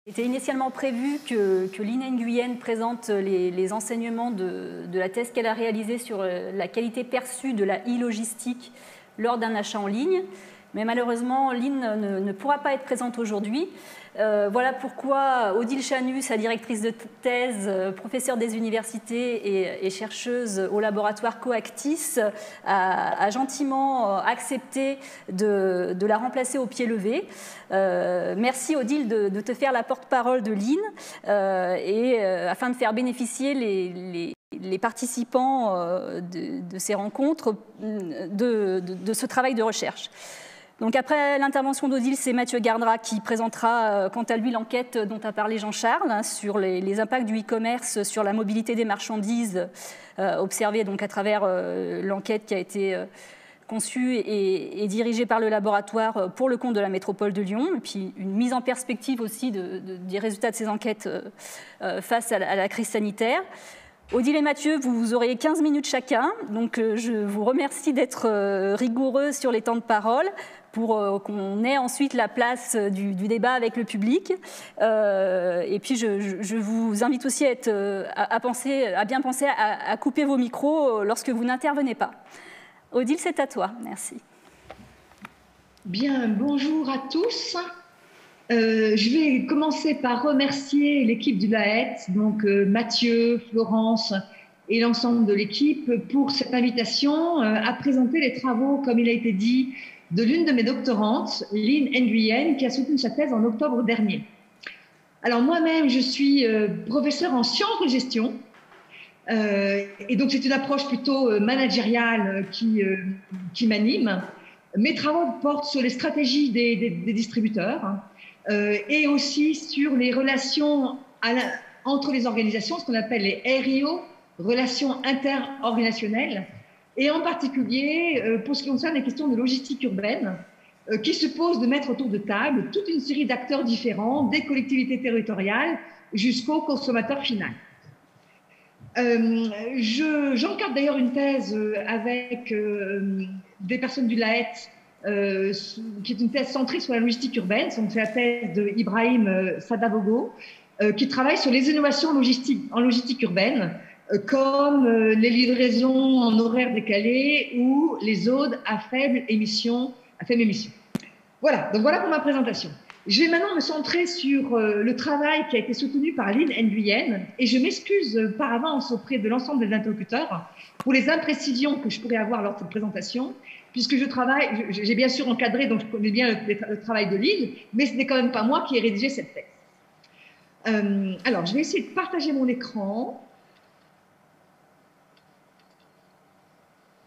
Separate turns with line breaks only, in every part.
Il était initialement prévu que Lynn Nguyen présente les enseignements de la thèse qu'elle a réalisée sur la qualité perçue de la e-logistique lors d'un achat en ligne. Mais malheureusement, Lynn ne pourra pas être présente aujourd'hui. Voilà pourquoi Odile Chanus, sa directrice de thèse, professeure des universités et chercheuse au laboratoire Coactis, a gentiment accepté de la remplacer au pied levé. Merci Odile de te faire la porte-parole de Lynn afin de faire bénéficier les participants de ces rencontres de ce travail de recherche. Donc après l'intervention d'Odile, c'est Mathieu Gardra qui présentera quant à lui l'enquête dont a parlé Jean-Charles sur les impacts du e-commerce sur la mobilité des marchandises observée donc à travers l'enquête qui a été conçue et dirigée par le laboratoire pour le compte de la métropole de Lyon, et puis une mise en perspective aussi des résultats de ces enquêtes face à la crise sanitaire. Odile et Mathieu, vous aurez 15 minutes chacun, donc je vous remercie d'être rigoureux sur les temps de parole pour qu'on ait ensuite la place du débat avec le public. Et puis je vous invite aussi à bien penser à couper vos micros lorsque vous n'intervenez pas. Odile, c'est à toi, merci.
Bien, bonjour à tous. Je vais commencer par remercier l'équipe du LAET, donc Mathieu, Florence et l'ensemble de l'équipe pour cette invitation à présenter les travaux, comme il a été dit, de l'une de mes doctorantes, Lynn Nguyen, qui a soutenu sa thèse en octobre dernier. Alors moi-même, je suis professeure en sciences de gestion, et donc c'est une approche plutôt managériale qui m'anime. Mes travaux portent sur les stratégies des distributeurs, et aussi sur les relations entre les organisations, ce qu'on appelle les RIO, relations interorganisationnelles, et en particulier pour ce qui concerne les questions de logistique urbaine, qui suppose de mettre autour de table toute une série d'acteurs différents, des collectivités territoriales jusqu'au consommateur final. J'encadre d'ailleurs une thèse avec des personnes du LAET, qui est une thèse centrée sur la logistique urbaine. C'est la thèse de Ibrahim Sadavogo, qui travaille sur les innovations en logistique urbaine, comme les livraisons en horaire décalé ou les zones à faible émission. Voilà, donc voilà pour ma présentation. Je vais maintenant me centrer sur le travail qui a été soutenu par Lynn Nguyen, et je m'excuse par avance auprès de l'ensemble des interlocuteurs pour les imprécisions que je pourrais avoir lors de cette présentation, puisque j'ai bien sûr encadré, donc je connais bien le travail de Lynn, mais ce n'est quand même pas moi qui ai rédigé cette thèse. Alors, je vais essayer de partager mon écran.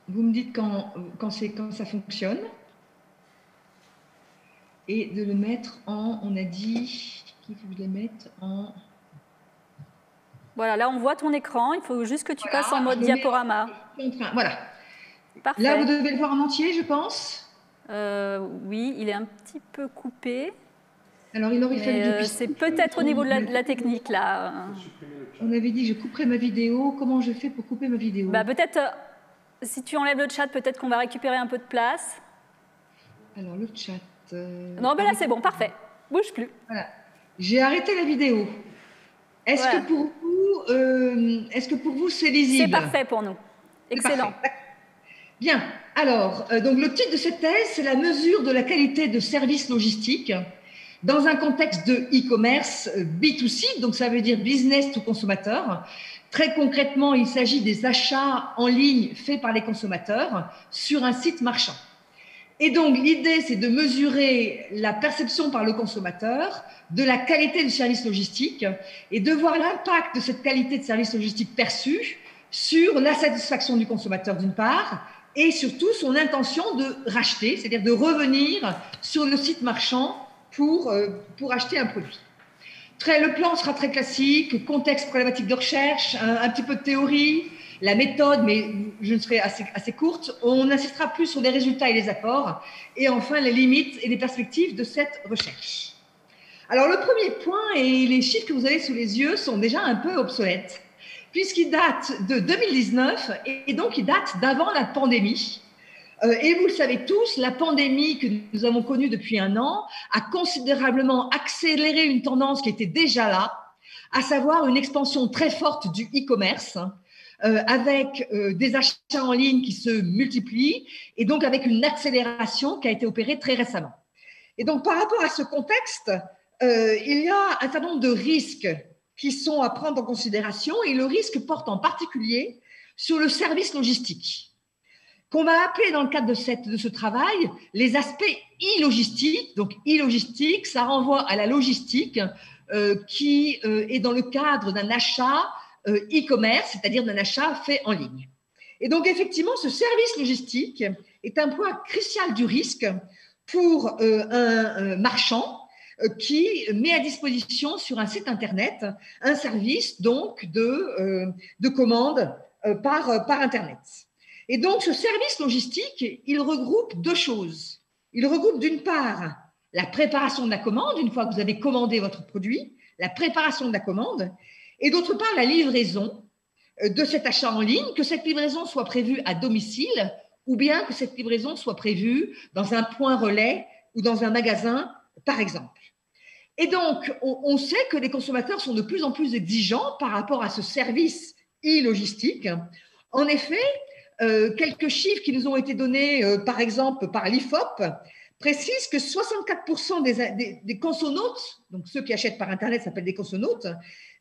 Vous me dites quand ça fonctionne. Et de le mettre on a dit qu'il faut que je les mette en...
Voilà, là on voit ton écran, il faut juste que tu passes en mode diaporama.
Voilà.
Parfait.
Là, vous devez le voir en entier, je pense.
Oui, il est un petit peu coupé.
Alors, il aurait fallu que je puisse...
C'est peut-être au niveau de la technique, là.
On avait dit que je couperais ma vidéo. Comment je fais pour couper ma vidéo?
Peut-être, si tu enlèves le chat, peut-être qu'on va récupérer un peu de place.
Alors, le chat...
Non, là, c'est bon, parfait. Bouge plus.
Voilà. J'ai arrêté la vidéo. Est-ce que pour vous, c'est lisible?
C'est parfait pour nous. Excellent.
Bien. Alors, donc le titre de cette thèse, c'est la mesure de la qualité de services logistiques dans un contexte de e-commerce B2C, donc ça veut dire business to consommateur. Très concrètement, il s'agit des achats en ligne faits par les consommateurs sur un site marchand. Et donc, l'idée, c'est de mesurer la perception par le consommateur de la qualité du service logistique et de voir l'impact de cette qualité de service logistique perçue sur la satisfaction du consommateur d'une part et surtout son intention de racheter, c'est-à-dire de revenir sur le site marchand pour acheter un produit. Le plan sera très classique, contexte problématique de recherche, un petit peu de théorie, la méthode, mais je serai assez courte. On insistera plus sur les résultats et les apports, et enfin les limites et les perspectives de cette recherche. Alors le premier point, et les chiffres que vous avez sous les yeux sont déjà un peu obsolètes, puisqu'ils datent de 2019, et donc ils datent d'avant la pandémie. Et vous le savez tous, la pandémie que nous avons connue depuis un an a considérablement accéléré une tendance qui était déjà là, à savoir une expansion très forte du e-commerce, avec des achats en ligne qui se multiplient et donc avec une accélération qui a été opérée très récemment. Et donc, par rapport à ce contexte, il y a un certain nombre de risques qui sont à prendre en considération et le risque porte en particulier sur le service logistique, qu'on va appeler dans le cadre de ce travail les aspects e-logistiques. Donc, e-logistique, ça renvoie à la logistique qui est dans le cadre d'un achat e-commerce, c'est-à-dire d'un achat fait en ligne. Et donc, effectivement, ce service logistique est un point crucial du risque pour un marchand qui met à disposition sur un site Internet un service donc de commande par Internet. Et donc, ce service logistique, il regroupe deux choses. Il regroupe d'une part la préparation de la commande, une fois que vous avez commandé votre produit, la préparation de la commande, et d'autre part la livraison de cet achat en ligne, que cette livraison soit prévue à domicile ou bien que cette livraison soit prévue dans un point relais ou dans un magasin, par exemple. Et donc, on sait que les consommateurs sont de plus en plus exigeants par rapport à ce service e-logistique. En effet, quelques chiffres qui nous ont été donnés, par exemple, par l'IFOP, précisent que 64% des consonautes, donc ceux qui achètent par Internet s'appellent des consonautes,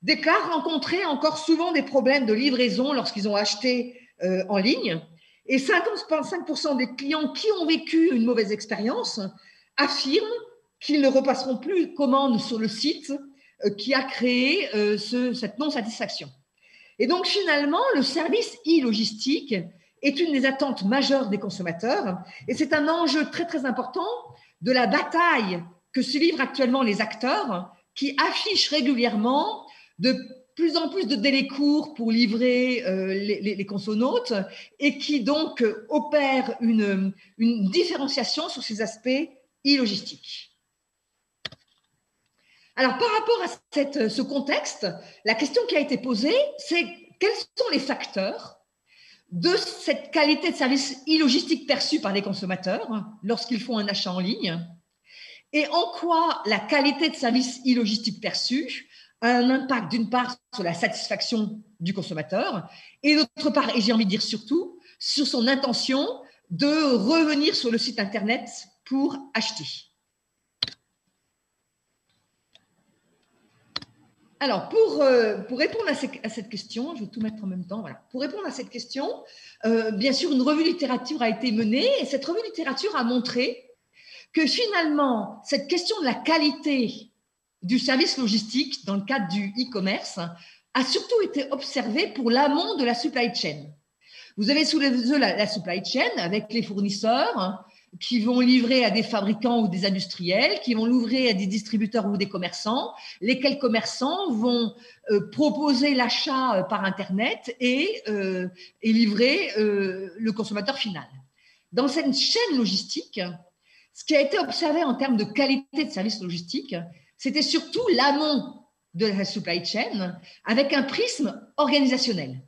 déclarent rencontrer encore souvent des problèmes de livraison lorsqu'ils ont acheté en ligne. Et 55% des clients qui ont vécu une mauvaise expérience affirment qu'ils ne repasseront plus commande sur le site qui a créé cette non-satisfaction. Et donc, finalement, le service e-logistique est une des attentes majeures des consommateurs et c'est un enjeu très, très important de la bataille que se livrent actuellement les acteurs qui affichent régulièrement de plus en plus de délais courts pour livrer les consonautes et qui donc opèrent une différenciation sur ces aspects e-logistiques. Alors, par rapport à ce contexte, la question qui a été posée, c'est quels sont les facteurs de cette qualité de service e-logistique perçue par les consommateurs lorsqu'ils font un achat en ligne et en quoi la qualité de service e-logistique perçue a un impact d'une part sur la satisfaction du consommateur et d'autre part, et j'ai envie de dire surtout, sur son intention de revenir sur le site Internet pour acheter. Alors, pour répondre à cette question, je vais tout mettre en même temps. Voilà. Pour répondre à cette question, bien sûr, une revue littérature a été menée et cette revue littérature a montré que finalement, cette question de la qualité du service logistique dans le cadre du e-commerce a surtout été observée pour l'amont de la supply chain. Vous avez sous les yeux la supply chain avec les fournisseurs qui vont livrer à des fabricants ou des industriels, qui vont livrer à des distributeurs ou des commerçants, lesquels commerçants vont proposer l'achat par Internet et livrer le consommateur final. Dans cette chaîne logistique, ce qui a été observé en termes de qualité de service logistique, c'était surtout l'amont de la supply chain avec un prisme organisationnel.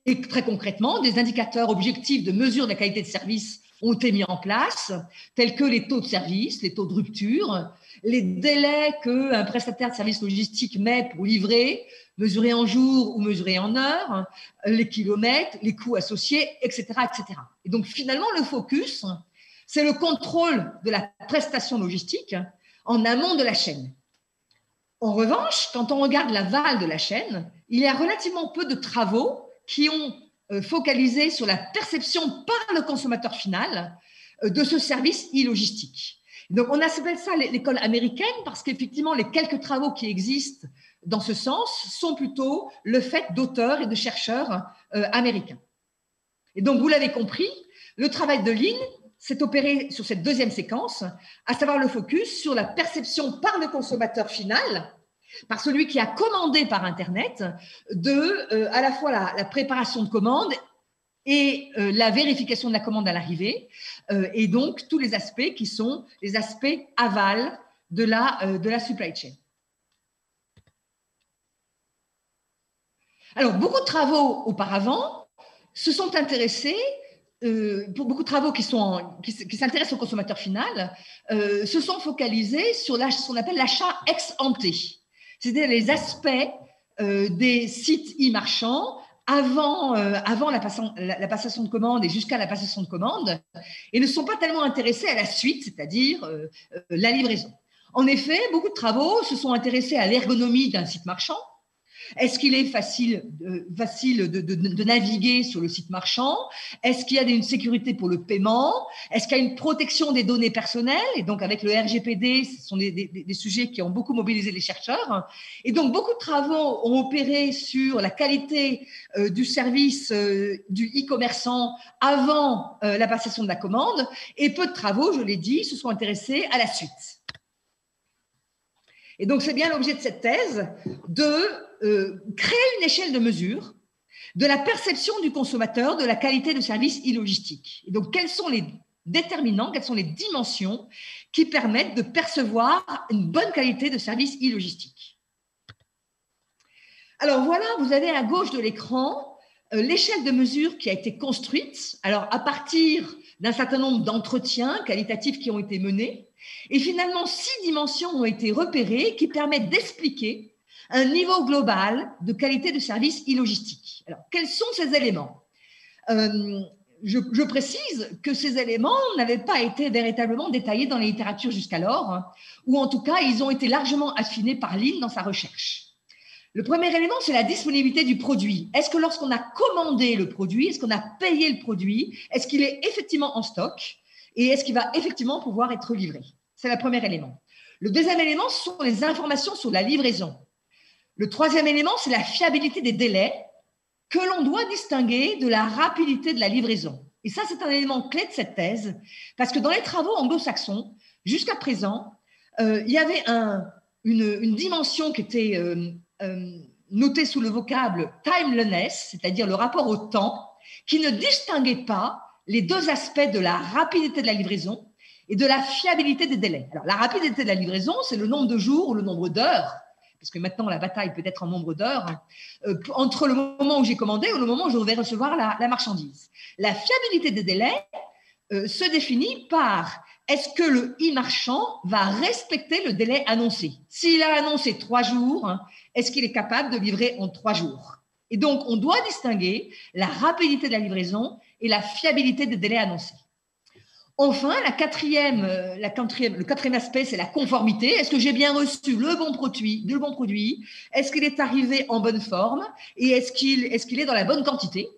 Et très concrètement, des indicateurs objectifs de mesure de la qualité de service ont été mis en place, tels que les taux de service, les taux de rupture, les délais qu'un prestataire de service logistique met pour livrer, mesurer en jours ou mesurer en heures, les kilomètres, les coûts associés, etc., etc. Et donc, finalement, le focus, c'est le contrôle de la prestation logistique en amont de la chaîne. En revanche, quand on regarde l'aval de la chaîne, il y a relativement peu de travaux qui ont focalisé sur la perception par le consommateur final de ce service e-logistique. Donc, on appelle ça l'école américaine parce qu'effectivement, les quelques travaux qui existent dans ce sens sont plutôt le fait d'auteurs et de chercheurs américains. Et donc, vous l'avez compris, le travail de Lynn s'est opéré sur cette deuxième séquence, à savoir le focus sur la perception par le consommateur final, par celui qui a commandé par Internet, à la fois la préparation de commande et la vérification de la commande à l'arrivée, et donc tous les aspects qui sont les aspects aval de la supply chain. Alors, beaucoup de travaux auparavant se sont intéressés pour beaucoup de travaux qui s'intéressent au consommateur final, se sont focalisés sur ce qu'on appelle l'achat ex ante, c'est-à-dire les aspects des sites e-marchands avant la passation de commande et jusqu'à la passation de commande, et ne sont pas tellement intéressés à la suite, c'est-à-dire la livraison. En effet, beaucoup de travaux se sont intéressés à l'ergonomie d'un site marchand. Est-ce qu'il est facile de naviguer sur le site marchand? Est-ce qu'il y a une sécurité pour le paiement? Est-ce qu'il y a une protection des données personnelles? Et donc, avec le RGPD, ce sont des sujets qui ont beaucoup mobilisé les chercheurs. Et donc, beaucoup de travaux ont opéré sur la qualité du service du e-commerçant avant la passation de la commande. Et peu de travaux, je l'ai dit, se sont intéressés à la suite. Et donc, c'est bien l'objet de cette thèse de créer une échelle de mesure de la perception du consommateur de la qualité de service e-logistique. Et donc, quels sont les déterminants, quelles sont les dimensions qui permettent de percevoir une bonne qualité de service e-logistique? Alors voilà, vous avez à gauche de l'écran l'échelle de mesure qui a été construite, alors à partir d'un certain nombre d'entretiens qualitatifs qui ont été menés. Et finalement, 6 dimensions ont été repérées qui permettent d'expliquer un niveau global de qualité de service e-logistique. Alors, quels sont ces éléments? Je précise que ces éléments n'avaient pas été véritablement détaillés dans les littératures jusqu'alors, hein, ou en tout cas, ils ont été largement affinés par Lin dans sa recherche. Le premier élément, c'est la disponibilité du produit. Est-ce que lorsqu'on a commandé le produit, est-ce qu'on a payé le produit, est-ce qu'il est effectivement en stock et est-ce qu'il va effectivement pouvoir être livré? C'est le premier élément. Le deuxième élément, ce sont les informations sur la livraison. Le troisième élément, c'est la fiabilité des délais que l'on doit distinguer de la rapidité de la livraison. Et ça, c'est un élément clé de cette thèse, parce que dans les travaux anglo-saxons, jusqu'à présent, il y avait une dimension qui était notée sous le vocable timeliness, c'est-à-dire le rapport au temps, qui ne distinguait pas les deux aspects de la rapidité de la livraison et de la fiabilité des délais. Alors, la rapidité de la livraison, c'est le nombre de jours ou le nombre d'heures, parce que maintenant la bataille peut être en nombre d'heures, entre le moment où j'ai commandé et le moment où je vais recevoir la marchandise. La fiabilité des délais se définit par est-ce que le e-marchand va respecter le délai annoncé? S'il a annoncé 3 jours, est-ce qu'il est capable de livrer en 3 jours? Et donc, on doit distinguer la rapidité de la livraison et la fiabilité des délais annoncés. Enfin, le quatrième aspect, c'est la conformité. Est-ce que j'ai bien reçu le bon produit? Est-ce qu'il est arrivé en bonne forme? Et est-ce qu'il est dans la bonne quantité?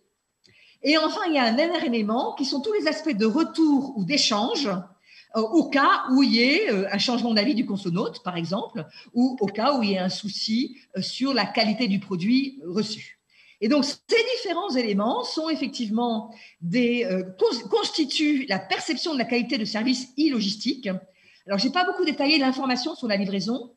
Et enfin, il y a un dernier élément qui sont tous les aspects de retour ou d'échange, au cas où il y ait un changement d'avis du consommateur, par exemple, ou au cas où il y ait un souci sur la qualité du produit reçu. Et donc, ces différents éléments sont effectivement constituent la perception de la qualité de service e-logistique. Alors, je n'ai pas beaucoup détaillé l'information sur la livraison.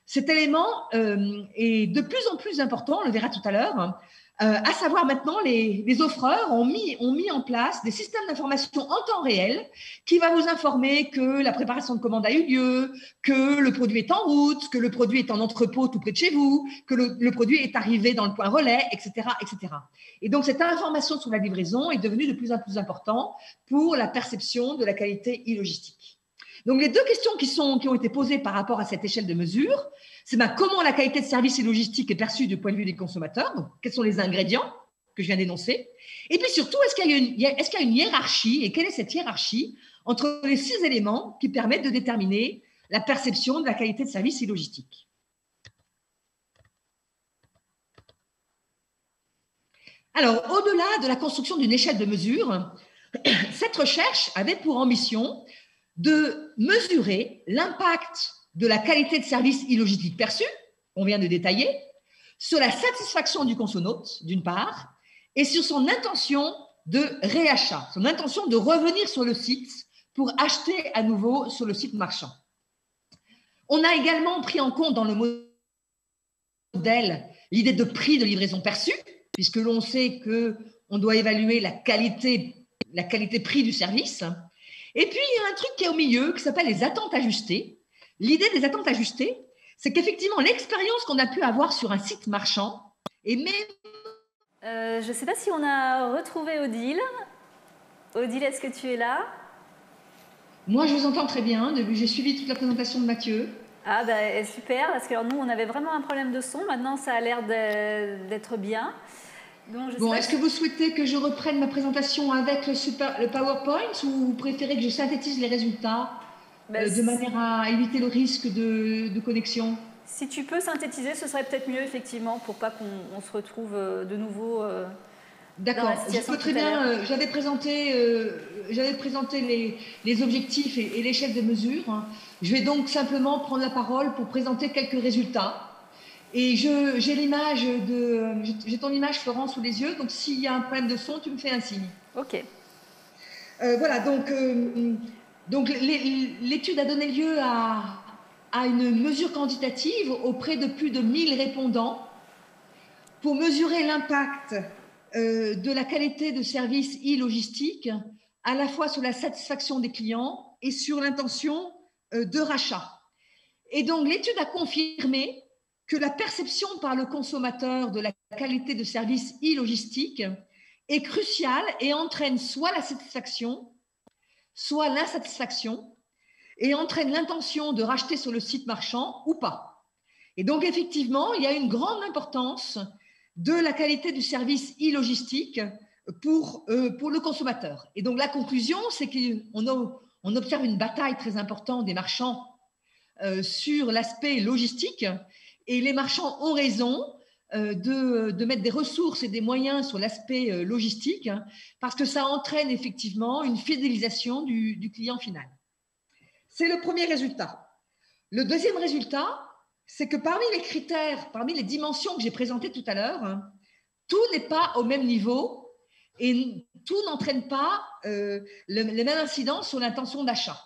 Cet élément est de plus en plus important, on le verra tout à l'heure, à savoir maintenant les offreurs ont mis en place des systèmes d'information en temps réel qui va vous informer que la préparation de commande a eu lieu, que le produit est en route, que le produit est en entrepôt tout près de chez vous, que le produit est arrivé dans le point relais, etc., etc. Et donc, cette information sur la livraison est devenue de plus en plus importante pour la perception de la qualité e-logistique. Donc, les deux questions qui ont été posées par rapport à cette échelle de mesure, c'est comment la qualité de service et logistique est perçue du point de vue des consommateurs, donc quels sont les ingrédients que je viens d'énoncer, et puis surtout, est-ce qu'il y a une hiérarchie, et quelle est cette hiérarchie entre les 6 éléments qui permettent de déterminer la perception de la qualité de service et logistique. Alors, au-delà de la construction d'une échelle de mesure, cette recherche avait pour ambition de mesurer l'impact de la qualité de service e-logistique perçue, on vient de détailler, sur la satisfaction du consommateur, d'une part, et sur son intention de réachat, son intention de revenir sur le site pour acheter à nouveau sur le site marchand. On a également pris en compte dans le modèle l'idée de prix de livraison perçue, puisque l'on sait qu'on doit évaluer la qualité prix du service. Et puis, il y a un truc qui est au milieu, qui s'appelle les attentes ajustées. L'idée des attentes ajustées, c'est qu'effectivement, l'expérience qu'on a pu avoir sur un site marchand, et même...
je ne sais pas si on a retrouvé Odile. Odile, est-ce que tu es là?
Moi, je vous entends très bien. J'ai suivi toute la présentation de Mathieu.
Ah bah super, parce que alors, nous on avait vraiment un problème de son, maintenant ça a l'air d'être bien. Donc, je sais
Bon,
pas
est-ce que vous souhaitez que je reprenne ma présentation avec le PowerPoint ou vous préférez que je synthétise les résultats
bah,
de manière à éviter le risque de connexion?
si tu peux synthétiser, ce serait peut-être mieux effectivement pour pas qu'on se retrouve de nouveau dans la
D'accord, je
situation
peux
de
très
tout à l'heure.
bien. J'avais présenté les objectifs et l'échelle de mesure, hein. Je vais donc simplement prendre la parole pour présenter quelques résultats. Et j'ai ton image, Florence, sous les yeux. Donc, s'il y a un problème de son, tu me fais un signe.
Ok.
Voilà. Donc l'étude a donné lieu à une mesure quantitative auprès de plus de 1000 répondants pour mesurer l'impact de la qualité de service e-logistique, à la fois sur la satisfaction des clients et sur l'intention de rachat. Et donc, l'étude a confirmé que la perception par le consommateur de la qualité de service e-logistique est cruciale et entraîne soit la satisfaction, soit l'insatisfaction, et entraîne l'intention de racheter sur le site marchand ou pas. Et donc, effectivement, il y a une grande importance de la qualité du service e-logistique pour le consommateur. Et donc, la conclusion, c'est qu'on observe une bataille très importante des marchands sur l'aspect logistique, et les marchands ont raison de mettre des ressources et des moyens sur l'aspect logistique, hein, parce que ça entraîne effectivement une fidélisation du client final. C'est le premier résultat. Le deuxième résultat, c'est que parmi les critères, parmi les dimensions que j'ai présentées tout à l'heure, hein, tout n'est pas au même niveau et tout n'entraîne pas les mêmes incidences sur l'intention d'achat.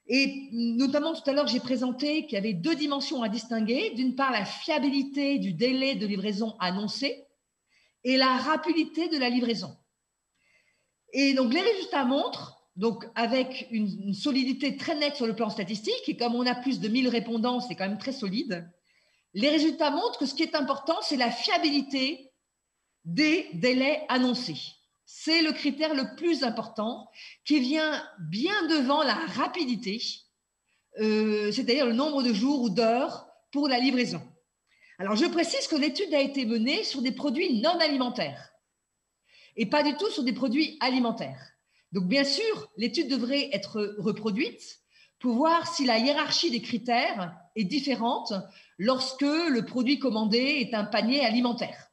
Et notamment tout à l'heure, j'ai présenté qu'il y avait deux dimensions à distinguer. D'une part, la fiabilité du délai de livraison annoncé et la rapidité de la livraison. Et donc, les résultats montrent, donc avec une solidité très nette sur le plan statistique, et comme on a plus de 1000 répondants, c'est quand même très solide, les résultats montrent que ce qui est important, c'est la fiabilité des délais annoncés. C'est le critère le plus important qui vient bien devant la rapidité, c'est-à-dire le nombre de jours ou d'heures pour la livraison. Alors, je précise que l'étude a été menée sur des produits non alimentaires et pas du tout sur des produits alimentaires. Donc, bien sûr, l'étude devrait être reproduite pour voir si la hiérarchie des critères est différente lorsque le produit commandé est un panier alimentaire.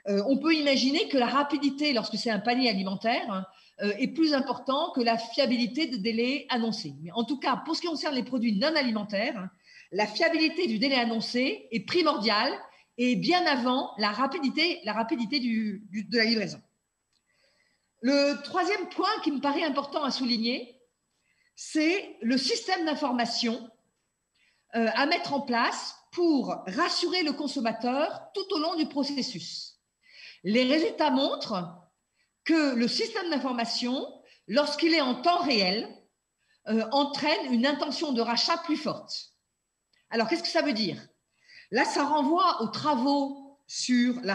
On peut imaginer que la rapidité, lorsque c'est un panier alimentaire, est plus important que la fiabilité de délai annoncé. Mais en tout cas, pour ce qui concerne les produits non alimentaires, la fiabilité du délai annoncé est primordiale et bien avant la rapidité de la livraison. Le troisième point qui me paraît important à souligner, c'est le système d'information à mettre en place pour rassurer le consommateur tout au long du processus. Les résultats montrent que le système d'information, lorsqu'il est en temps réel, entraîne une intention de rachat plus forte. Alors, qu'est-ce que ça veut dire? Là, ça renvoie aux travaux sur le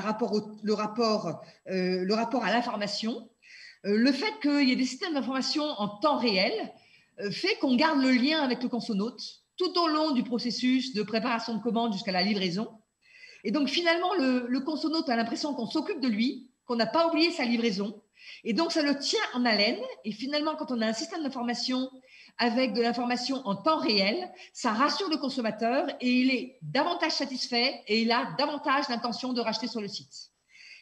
rapport à l'information. Le fait qu'il y ait des systèmes d'information en temps réel fait qu'on garde le lien avec le consonaute tout au long du processus de préparation de commande jusqu'à la livraison. Et donc, finalement, le consonaute a l'impression qu'on s'occupe de lui, qu'on n'a pas oublié sa livraison. Et donc, ça le tient en haleine. Et finalement, quand on a un système d'information avec de l'information en temps réel, ça rassure le consommateur et il est davantage satisfait et il a davantage l'intention de racheter sur le site.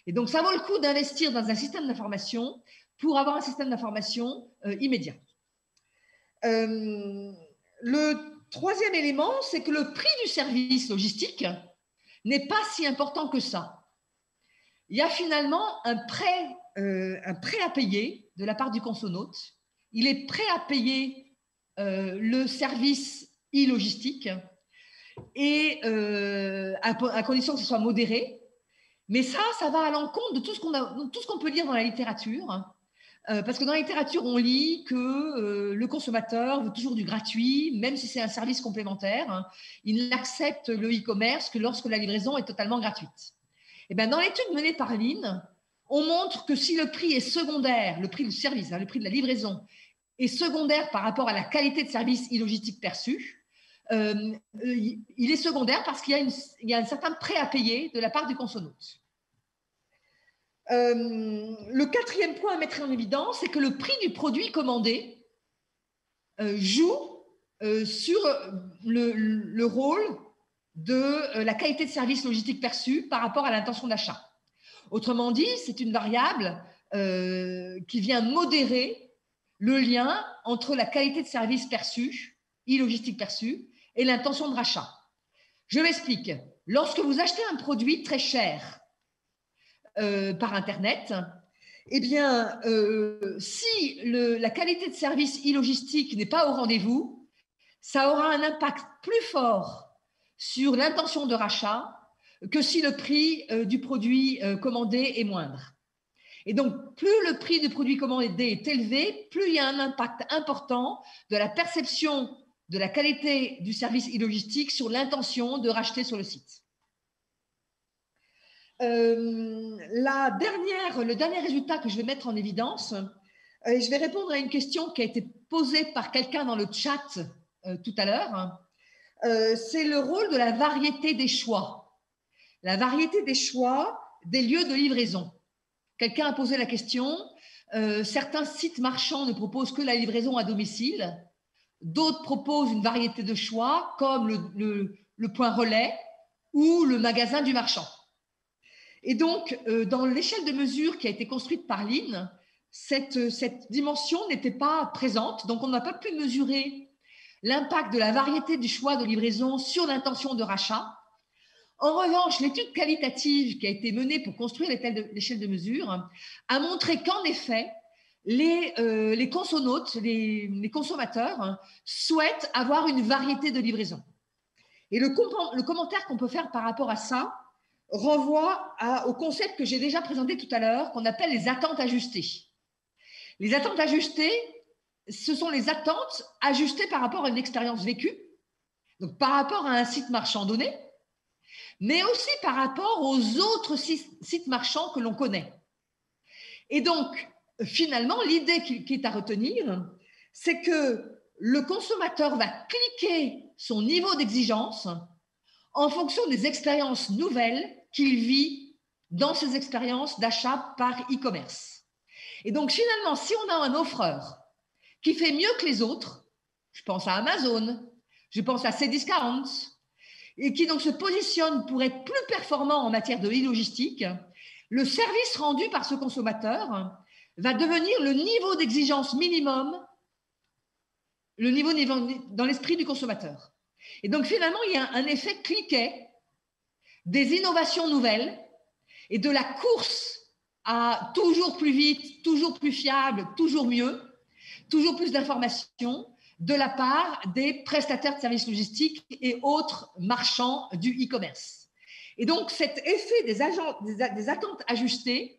Et donc, ça vaut le coup d'investir dans un système d'information pour avoir un système d'information immédiat. Le troisième élément, c'est que le prix du service logistique n'est pas si important que ça. Il y a finalement un prêt à payer de la part du consonaute. Il est prêt à payer le service e-logistique et à condition que ce soit modéré. Mais ça va à l'encontre de tout ce qu'on peut lire dans la littérature. Parce que dans la littérature, on lit que le consommateur veut toujours du gratuit, même si c'est un service complémentaire. Hein. Il n'accepte le e-commerce que lorsque la livraison est totalement gratuite. Et bien, dans l'étude menée par Lean, on montre que si le prix est secondaire, le prix du service, le prix de la livraison, est secondaire par rapport à la qualité de service e-logistique perçue, il est secondaire parce qu'il y a un certain prêt à payer de la part du consommateur. Le quatrième point à mettre en évidence, c'est que le prix du produit commandé joue sur le rôle de la qualité de service logistique perçue par rapport à l'intention d'achat. Autrement dit, c'est une variable qui vient modérer le lien entre la qualité de service perçue, e-logistique perçue, et l'intention de rachat. Je m'explique. Lorsque vous achetez un produit très cher par Internet, eh bien, si la qualité de service e-logistique n'est pas au rendez-vous, ça aura un impact plus fort sur l'intention de rachat que si le prix du produit commandé est moindre. Et donc, plus le prix du produit commandé est élevé, plus il y a un impact important de la perception de la qualité du service e-logistique sur l'intention de racheter sur le site. Le dernier résultat que je vais mettre en évidence, je vais répondre à une question qui a été posée par quelqu'un dans le chat tout à l'heure. C'est le rôle de la variété des choix. La variété des choix des lieux de livraison. Quelqu'un a posé la question, certains sites marchands ne proposent que la livraison à domicile, d'autres proposent une variété de choix comme le point relais ou le magasin du marchand. Et donc, dans l'échelle de mesure qui a été construite par Lean, cette dimension n'était pas présente, donc on n'a pas pu mesurer l'impact de la variété du choix de livraison sur l'intention de rachat. En revanche, l'étude qualitative qui a été menée pour construire l'échelle de mesure a montré qu'en effet, les consonautes, les consommateurs souhaitent avoir une variété de livraison. Et le commentaire qu'on peut faire par rapport à ça renvoie au concept que j'ai déjà présenté tout à l'heure, qu'on appelle les attentes ajustées. Les attentes ajustées, ce sont les attentes ajustées par rapport à une expérience vécue, donc par rapport à un site marchand donné, mais aussi par rapport aux autres sites marchands que l'on connaît. Et donc, finalement, l'idée qui est à retenir, c'est que le consommateur va cliquer son niveau d'exigence en fonction des expériences nouvelles qu'il vit dans ses expériences d'achat par e-commerce. Et donc, finalement, si on a un offreur qui fait mieux que les autres, je pense à Amazon, je pense à Cdiscount, et qui donc se positionne pour être plus performant en matière de e-logistique, le service rendu par ce consommateur va devenir le niveau d'exigence minimum, le niveau dans l'esprit du consommateur. Et donc finalement, il y a un effet cliquet des innovations nouvelles et de la course à toujours plus vite, toujours plus fiable, toujours mieux, toujours plus d'informations de la part des prestataires de services logistiques et autres marchands du e-commerce. Et donc, cet effet des attentes ajustées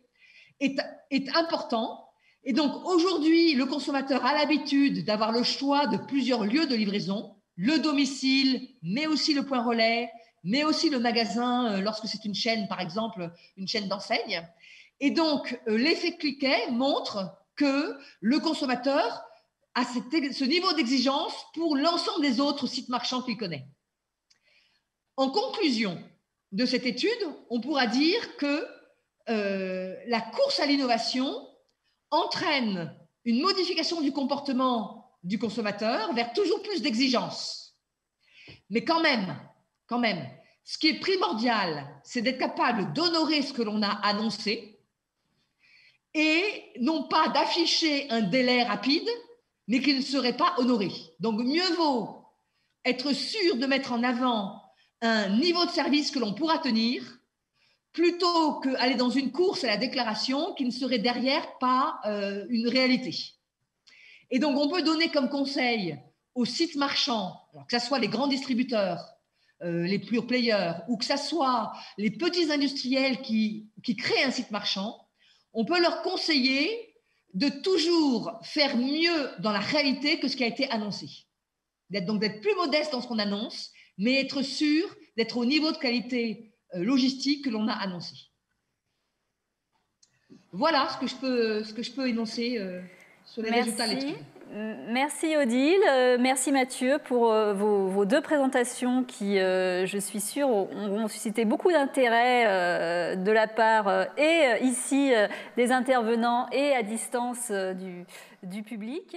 est important. Et donc, aujourd'hui, le consommateur a l'habitude d'avoir le choix de plusieurs lieux de livraison, le domicile, mais aussi le point relais, mais aussi le magasin, lorsque c'est une chaîne, par exemple, une chaîne d'enseigne. Et donc, l'effet cliquet montre que le consommateur à ce niveau d'exigence pour l'ensemble des autres sites marchands qu'il connaît. En conclusion de cette étude, on pourra dire que la course à l'innovation entraîne une modification du comportement du consommateur vers toujours plus d'exigences. Mais quand même, ce qui est primordial, c'est d'être capable d'honorer ce que l'on a annoncé et non pas d'afficher un délai rapide, mais qui ne serait pas honoré. Donc, mieux vaut être sûr de mettre en avant un niveau de service que l'on pourra tenir, plutôt qu'aller dans une course à la déclaration qui ne serait derrière pas une réalité. Et donc, on peut donner comme conseil aux sites marchands, alors que ce soit les grands distributeurs, les pure players, ou que ce soit les petits industriels qui créent un site marchand, on peut leur conseiller de toujours faire mieux dans la réalité que ce qui a été annoncé. D'être plus modeste dans ce qu'on annonce, mais être sûr d'être au niveau de qualité logistique que l'on a annoncé. Voilà ce que je peux énoncer sur les résultats de l'étude.
Merci Odile, merci Mathieu pour vos deux présentations qui, je suis sûre, ont suscité beaucoup d'intérêt de la part et ici des intervenants et à distance du public.